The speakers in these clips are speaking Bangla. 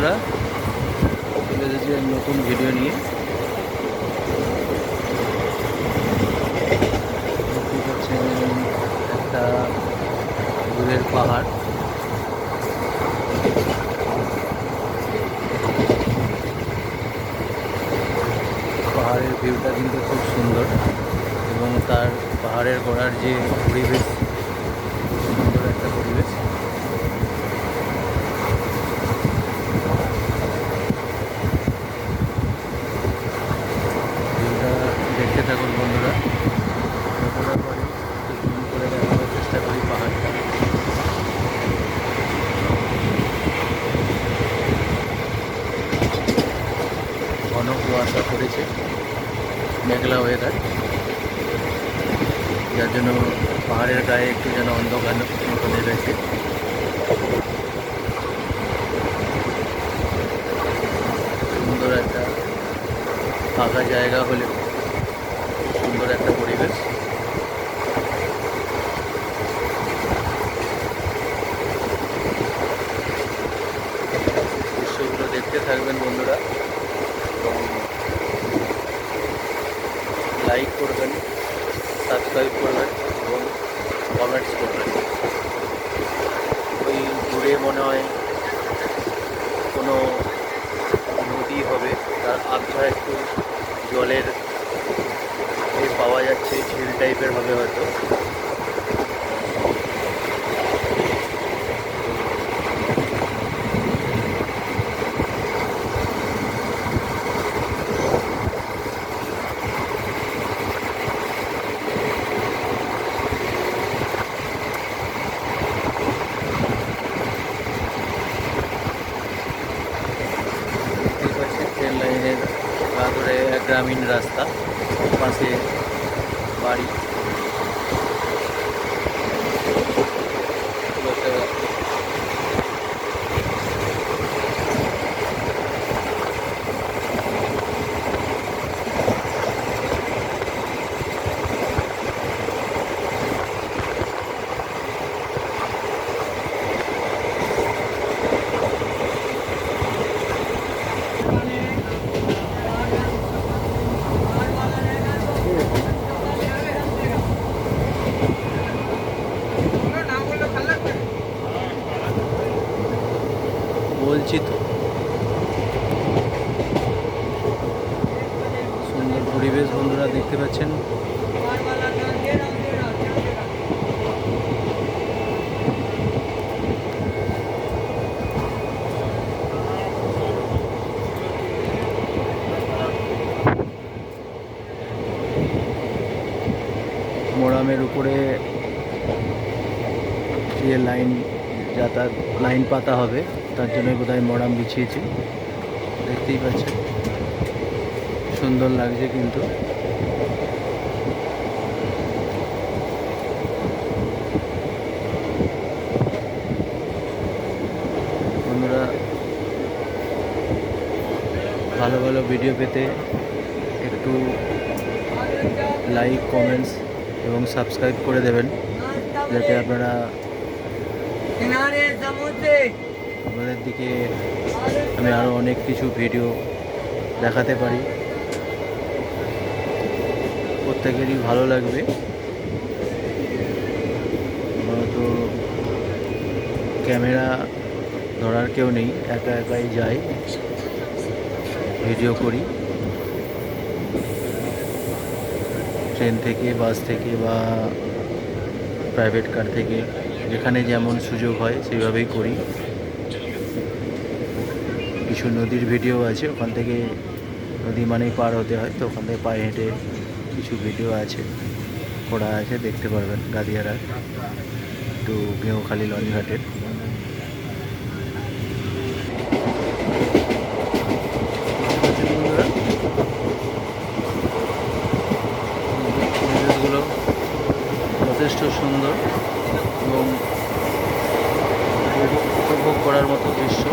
বন্ধুরা, চলে এসেছি নতুন ভিডিও নিয়ে। দেখতে পাচ্ছেন একটা দূরের পাহাড়। পাহাড়ের ভিউটা কিন্তু খুব সুন্দর এবং তার পাহাড়ের গোড়ার যে পরিবেশ, সুন্দর একটা পরিবেশ। ভিউটা দেখতে থাকুন বন্ধুরা, যতটা পারি জুম করে দেখানোর চেষ্টা করি পাহাড়টা। ঘন কুয়াশা পড়েছে, মেঘলা ওয়েদার, যার জন্য পাহাড়ের গায়ে একটু যেন অন্ধকার মতো নেমেছে। সুন্দর একটা ফাঁকা জায়গা হলেও সুন্দর একটা পরিবেশ। দৃশ্যগুলো দেখতে থাকবেন বন্ধুরা এবং লাইক করবেন, সাবস্ক্রাইব করবেন এবং কমেন্টস করবেন। ওই দূরে মনে হয় কোনো নদী হবে, তার আবছা একটু জলের পাওয়া যাচ্ছে, ঝিল টাইপের হবে হয়তো। ট্রেন লাইনের গা ধরে গ্রামীণ রাস্তা, পাশে বাড়ি। বলছি তো, সুন্দর পরিবেশ বন্ধুরা দেখতে পাচ্ছেন। মোরামের উপরে যে যাতায়াত লাইন পাতা হবে, তার জন্য বোধহয় মোরাম বিছিয়েছে। দেখতেই পাচ্ছেন সুন্দর লাগছে কিন্তু। বন্ধুরা, ভালো ভালো ভিডিও পেতে একটু লাইক, কমেন্টস এবং সাবস্ক্রাইব করে দেবেন, যাতে আপনারা আপনাদের দিকে আমি আরও অনেক কিছু ভিডিও দেখাতে পারি। প্রত্যেকেরই ভালো লাগবে। তো ক্যামেরা ধরার কেউ নেই, একা একাই যাই, ভিডিও করি। ট্রেন থেকে, বাস থেকে বা প্রাইভেট কার থেকে, যেখানে যেমন সুযোগ হয় সেইভাবেই করি। কিছু নদীর ভিডিও আছে, ওখান থেকে নদী মানেই পার হতে হয়, তো ওখান থেকে পায়ে হেঁটে কিছু ভিডিও আছে করা আছে, দেখতে পারবেন। গাদিয়ারা টু গেঁওখালি লঞ্চঘাটের। পরিবেশগুলো যথেষ্ট সুন্দর এবং উপভোগ করার মতো দৃশ্য।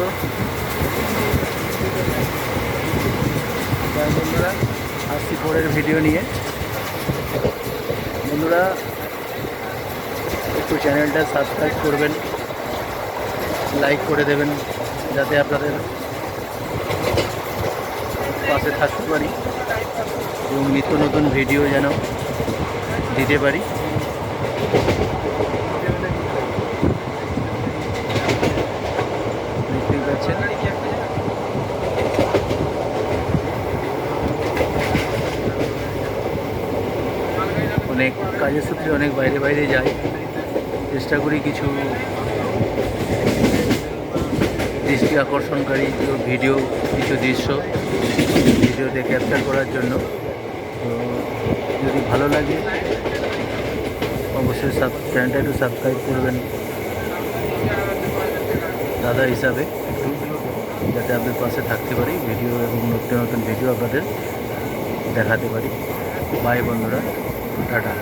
তো বন্ধুরা, আসছি পরের ভিডিও নিয়ে। বন্ধুরা, একটু চ্যানেলটা সাবস্ক্রাইব করবেন, লাইক করে দেবেন, যাতে আপনাদের পাশে থাকতে পারি এবং নিত্য নতুন ভিডিও যেন দিতে পারি। দেখতেই পাচ্ছেন অনেক কাজের সূত্রে অনেক বাইরে বাইরে যাই, চেষ্টা করি কিছু দৃষ্টি আকর্ষণকারী ভিডিও, কিছু ভিডিওতে ক্যাপচার করার জন্য। তো যদি ভালো লাগে অবশ্যই চ্যানেলটা একটু সাবস্ক্রাইব করবেন দাদা হিসাবে, একটু যাতে আপনাদের পাশে থাকতে পারি, ভিডিও এবং নতুন নতুন ভিডিও আপনাদের দেখাতে পারি। বাই বন্ধুরা, টাটা।